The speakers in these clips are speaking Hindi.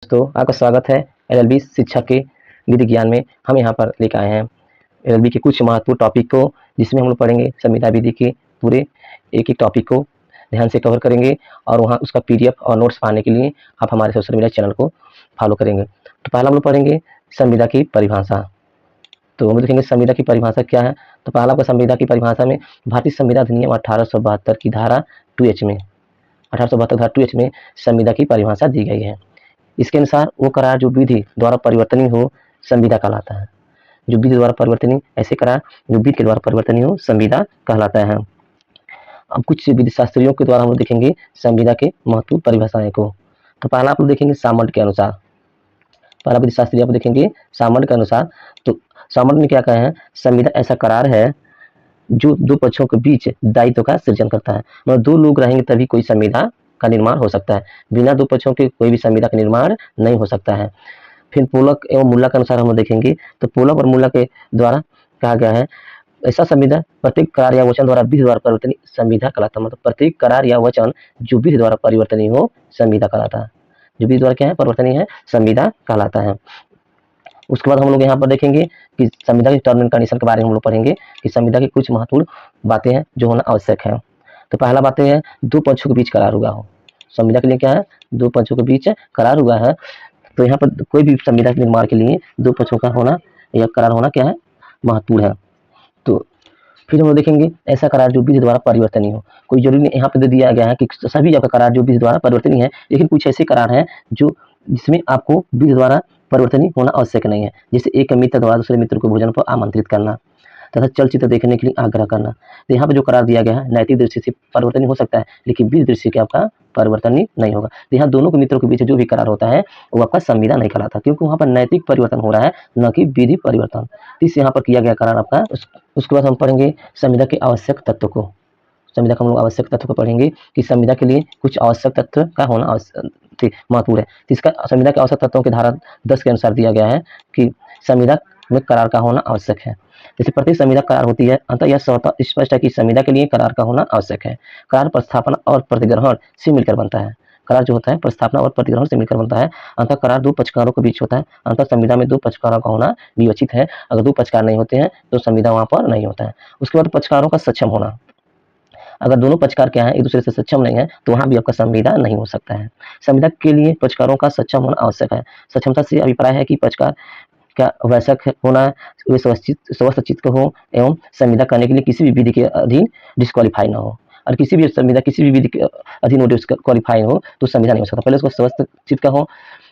दोस्तों आपका स्वागत है एलएलबी शिक्षा के विधि ज्ञान में। हम यहाँ पर लेकर आए हैं एलएलबी के कुछ महत्वपूर्ण टॉपिक को, जिसमें हम लोग पढ़ेंगे संविदा विधि के पूरे एक एक टॉपिक को ध्यान से कवर करेंगे। और वहाँ उसका पीडीएफ और नोट्स पाने के लिए आप हमारे सोशल मीडिया चैनल को फॉलो करेंगे। तो पहला हम लोग पढ़ेंगे संविदा की परिभाषा। तो हम देखेंगे संविदा की परिभाषा क्या है। तो पहला आपका संविदा की परिभाषा में भारतीय संविदा अधिनियम 1872 की धारा 2H में 1872 धारा 2H में संविदा की परिभाषा दी गई है। इसके अनुसार वो करार जो विधि द्वारा परिवर्तनीय हो संविदा कहलाता है। जो विधि द्वारा परिवर्तनीय, ऐसे करार जो विधि के द्वारा परिवर्तनीय हो संविदा कहलाता है। अब कुछ विधि शास्त्रियों के द्वारा हम लोग देखेंगे संविदा के महत्वपूर्ण परिभाषाएं को। तो पहला आप लोग देखेंगे सामंत के अनुसार। पहला विधि शास्त्री आप देखेंगे सामंत के अनुसार। तो सामंत में क्या कहा है, संविदा ऐसा करार है जो दो पक्षों के बीच दायित्व का सृजन करता है। मतलब दो लोग रहेंगे तभी कोई संविदा का निर्माण हो सकता है, बिना दो पक्षों के कोई भी संविदा का निर्माण नहीं हो सकता है। फिर पोलक एवं मुल्ला के अनुसार हम देखेंगे तो पोलक और मुल्ला के द्वारा कहा गया है ऐसा संविदा प्रत्येक करार या वचन द्वारा विधि द्वारा परिवर्तनीय संविदा कहलाता है। मतलब प्रत्येक करार या वचन जो विधि द्वारा परिवर्तनीय हो संविदा कहलाता है। जो विधि द्वारा क्या है, परिवर्तनीय है, संविदा कहलाता है। उसके बाद हम लोग यहाँ पर देखेंगे कि संविदा के टर्म एंड कंडीशन के बारे में हम लोग पढ़ेंगे कि संविदा की कुछ महत्वपूर्ण बातें हैं जो होना आवश्यक है। तो पहला बातें है दो पक्षों के बीच करार हुआ हो। संविदा के लिए क्या है, दो पक्षों के बीच करार हुआ है। तो यहाँ पर कोई भी संविदा के निर्माण के लिए दो पक्षों का होना या करार होना क्या है, महत्वपूर्ण है। तो फिर हम लोग देखेंगे ऐसा करार जो विधि द्वारा परिवर्तनीय हो। कोई जरूरी नहीं, यहाँ पे दे दिया गया है कि सभी आपका करार जो विधि द्वारा परिवर्तनीय है, लेकिन कुछ ऐसे करार हैं जो जिसमें आपको विधि द्वारा परिवर्तनीय होना आवश्यक नहीं है। जैसे एक मित्र द्वारा दूसरे मित्र को भोजन पर आमंत्रित करना तथा चलचित्र देखने के लिए आग्रह करना। तो यहाँ पे जो करार दिया गया है नैतिक दृष्टि से परिवर्तनीय हो सकता है, लेकिन विधि दृष्टि से आपका परिवर्तनीय नहीं होगा। तो यहाँ दोनों के मित्रों के बीच जो भी करार होता है वो आपका संविदा नहीं कहलाता, क्योंकि वहाँ पर नैतिक परिवर्तन हो रहा है, न कि विधि परिवर्तन। इस यहाँ पर किया गया करार आपका। उसके बाद हम पढ़ेंगे संविदा के आवश्यक तत्व को। संविदा का हम लोग आवश्यक तत्व को पढ़ेंगे कि संविदा के लिए कुछ आवश्यक तत्व का होना महत्वपूर्ण है। तो इसका संविदा के आवश्यक तत्वों के धारा 10 के अनुसार दिया गया है कि संविदा में करार का होना आवश्यक है। जैसे प्रत्येक संविदा करार होती है, अतः यह स्वतः स्पष्ट है कि संविदा के लिए करार का होना आवश्यक है। करार प्रस्थापना और प्रतिग्रहण से मिलकर बनता है। करार जो होता है प्रस्थापना और प्रतिग्रहण से मिलकर बनता है। अंततः करार दो पक्षकारों के बीच होता है। अंततः संविदा में दो पक्षकारों का होना भी उचित है। अगर दो पक्षकार नहीं होते हैं तो संविदा वहां पर नहीं होता है। उसके बाद पक्षकारों का सक्षम होना। अगर दोनों पक्षकार क्या है एक दूसरे से सक्षम नहीं है तो वहां भी आपका संविदा नहीं हो सकता है। संविदा के लिए पक्षकारों का सक्षम होना आवश्यक है। सक्षमता से अभिप्राय है कि पक्षकार का वयस्क होना, वे स्वशिक्षित हो एवं संविदा करने के लिए किसी भी विधि के अधीन डिस्क्वालीफाई न हो। और किसी भी संविदा किसी भी विधि के अधीन वो डिस्क्वालीफाई हो तो संविदा नहीं हो सकता। पहले उसको स्वशिक्षित का हो,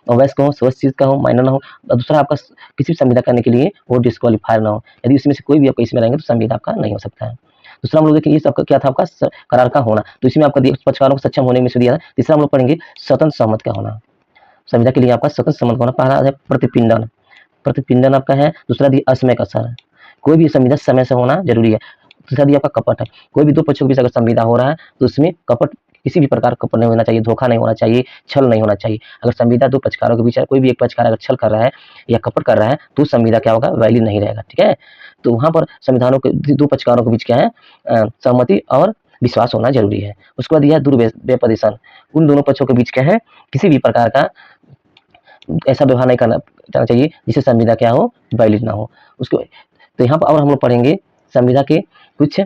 वयस्क हो, स्वशिक्षित का हो, माइनर ना हो। और दूसरा आपका किसी भी संविदा करने के लिए वो डिस्क्वालीफाई ना हो। यदि इसमें से कोई भी आपका इसमें रहेंगे तो संविदा आपका नहीं हो सकता है। दूसरा हम लोग देखेंगे ये सबका क्या था, आपका करार का होना। तो इसमें आपका पक्षकारों को सक्षम होने में से दिया था। तीसरा हम लोग पढ़ेंगे स्वतंत्र सहमत का होना। संविदा के लिए आपका स्वतंत्र सहमत होना। पहला है प्रतिपिंडन। प्रतिपिंडन आपका है। दूसरा दिया असमय का असर। कोई भी संविदा समय से होना जरूरी है। तीसरा दिया आपका कपट है। कोई भी दो पक्षों के बीच अगर संविदा हो रहा है तो उसमें कपट, किसी भी प्रकार का कपट नहीं होना चाहिए, धोखा नहीं होना चाहिए, छल नहीं होना चाहिए। अगर संविदा दो पक्षकारों के बीच है, कोई भी एक पक्षकार अगर छल कर रहा है या कपट कर रहा है तो संविदा क्या होगा, वैलिड नहीं रहेगा। ठीक है, तो वहां पर संविधानों के दो पक्षकारों के बीच क्या है, सहमति और विश्वास होना जरूरी है। उसके बाद यह दुर्व्यपदेशन। उन दोनों पक्षों के बीच क्या है, किसी भी प्रकार का ऐसा व्यवहार नहीं करना चाहिए जिससे संविदा क्या हो, वैलिड ना हो। उसको तो यहाँ पर और हम लोग पढ़ेंगे संविदा के कुछ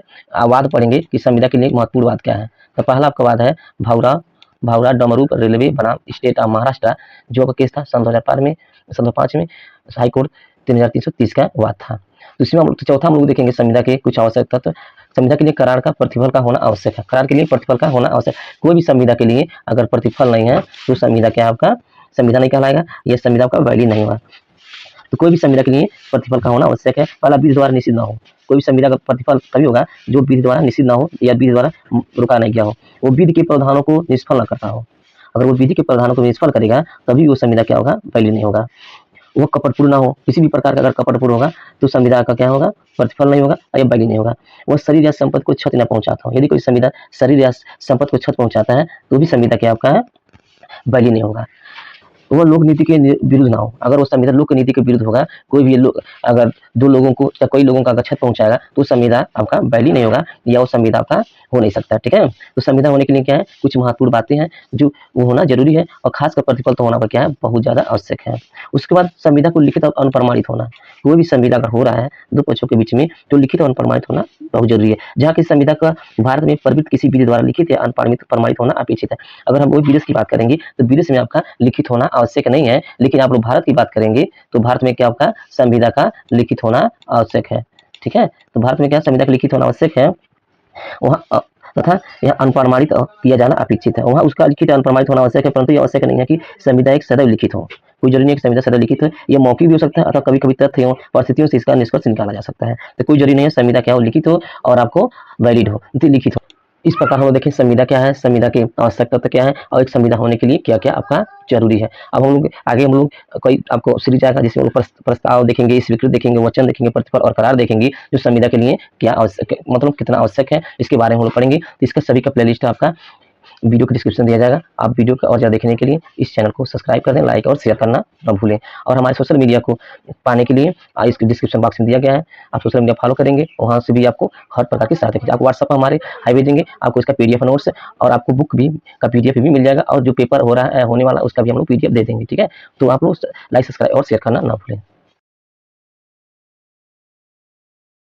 वाद पढ़ेंगे कि संविदा के लिए महत्वपूर्ण वाद क्या है। तो पहला आपका वाद है भावरा डमरू रेलवे बनाम स्टेट ऑफ महाराष्ट्र, जो आपका केस था सन 2005 में हाईकोर्ट 3330 का वाद था। तो इसमें चौथा हम लोग देखेंगे संविदा के कुछ आवश्यक तत्व। संविदा के लिए करार का प्रतिफल का होना आवश्यक है। करार के लिए प्रतिफल का होना आवश्यक। कोई भी संविदा के लिए अगर प्रतिफल नहीं है तो संविदा क्या आपका संविदा नहीं कहलाएगा, यह संविदा का वैलिड नहीं हुआ। तो कोई भी संविदा के लिए प्रतिफल का होना आवश्यक है। पहला विधि द्वारा निषिद्ध ना हो। कोई भी संविदा का प्रतिफल तभी होगा जो विधि द्वारा निषिद्ध ना हो या विधि द्वारा रोका नहीं गया हो, वो विधि के प्रावधानों को निष्फल न करता हो। अगर वो विधि के प्रावधानों को निष्फल करेगा तभी वो संविदा क्या होगा, वैलिड नहीं होगा। वो कपटपूर्ण ना हो, किसी भी प्रकार का अगर कपटपूर्ण होगा तो संविदा का क्या होगा, प्रतिफल नहीं होगा या वैलिड नहीं होगा। वो शरीर या संपत्ति को क्षति न पहुंचाता हो। यदि कोई संविदा शरीर या संपत्ति को क्षति पहुंचाता है तो भी संविदा क्या आपका है, वैलिड नहीं होगा। वो लोक नीति के विरुद्ध ना हो। अगर वो संविदा लोक नीति के विरुद्ध होगा, कोई भी लोग अगर 2 लोगों को या कई लोगों का अगर क्षत पहुँचाएगा, तो संविदा आपका वैलिड नहीं होगा या वो संविदा आपका हो नहीं सकता, ठीक है? तो संविदा होने के लिए क्या है, कुछ महत्वपूर्ण बातें हैं जो वो होना ज़रूरी है और खासकर प्रतिफल तो होना पर क्या है, बहुत ज़्यादा आवश्यक है। उसके बाद संविदा को लिखित और अनप्रमाणित होना। कोई भी संविदा अगर हो रहा है 2 पक्षों के बीच में, तो लिखित और अनप्रमाणित होना बहुत ज़रूरी है। जहाँ की संविदा का भारत में प्रवृत्त किसी विधि द्वारा लिखित या अनप्रमाणित प्रमाणित होना अपेक्षित है। अगर हम वही विदेश की बात करेंगे, तो विदेश में आपका लिखित होना आवश्यक नहीं है, लेकिन आप लोग भारत की बात करेंगे, तो भारत में क्या आपका संविदा का लिखित होना आवश्यक है, ठीक है? तो भारत में क्या संविदा का लिखित होना आवश्यक है, वहाँ तथा यह अनप्रमाणित किया जाना अपेक्षित है। वहाँ उसका लिखित अनप्रमाणित होना आवश्यक है, परंतु ये आवश्यक नहीं है कि संविदा एक सदैव लिखित हो। कोई जरूरी नहीं है कि संविदा सदैव लिखित हो, ये मौखिक भी हो सकता है अथवा कभी-कभी तथ्यों परिस्थितियों से इसका निष्कर्ष निकाला जा सकता है। तो कोई जरूरी नहीं है संविदा क्या हो, लिखित हो और आपको वैलिड हो, लिखित हो। इस प्रकार हम लोग देखें संविदा क्या है, संविदा के आवश्यक तत्व क्या है और एक संविदा होने के लिए क्या-क्या आपका जरूरी है। अब हम लोग आगे हम लोग कोई आपको सीरीज आएगा जिसमें हम लोग प्रस्ताव देखेंगे, स्वीकृत देखेंगे, वचन देखेंगे, प्रतिफल और करार देखेंगे, जो संविदा के लिए क्या आवश्यक है, मतलब कितना आवश्यक है, इसके बारे में हम लोग पढ़ेंगे। तो इसका सभी का प्लेलिस्ट आपका वीडियो के डिस्क्रिप्शन दिया जाएगा। आप वीडियो को और ज़्यादा देखने के लिए इस चैनल को सब्सक्राइब कर दें, लाइक और शेयर करना ना भूलें। और हमारे सोशल मीडिया को पाने के लिए इसके डिस्क्रिप्शन बॉक्स में दिया गया है, आप सोशल मीडिया फॉलो करेंगे, वहाँ से भी आपको हर प्रकार की सहायता की। आप व्हाट्सएप पर हमारे हाई भेजेंगे, आपको इसका पीडीएफ नोट्स और आपको बुक भी का पीडीएफ भी मिल जाएगा, और जो पेपर हो रहा है होने वाला उसका भी हम लोग पीडीएफ दे देंगे, ठीक है? तो आप लोग लाइक, सब्सक्राइब और शेयर करना ना भूलें।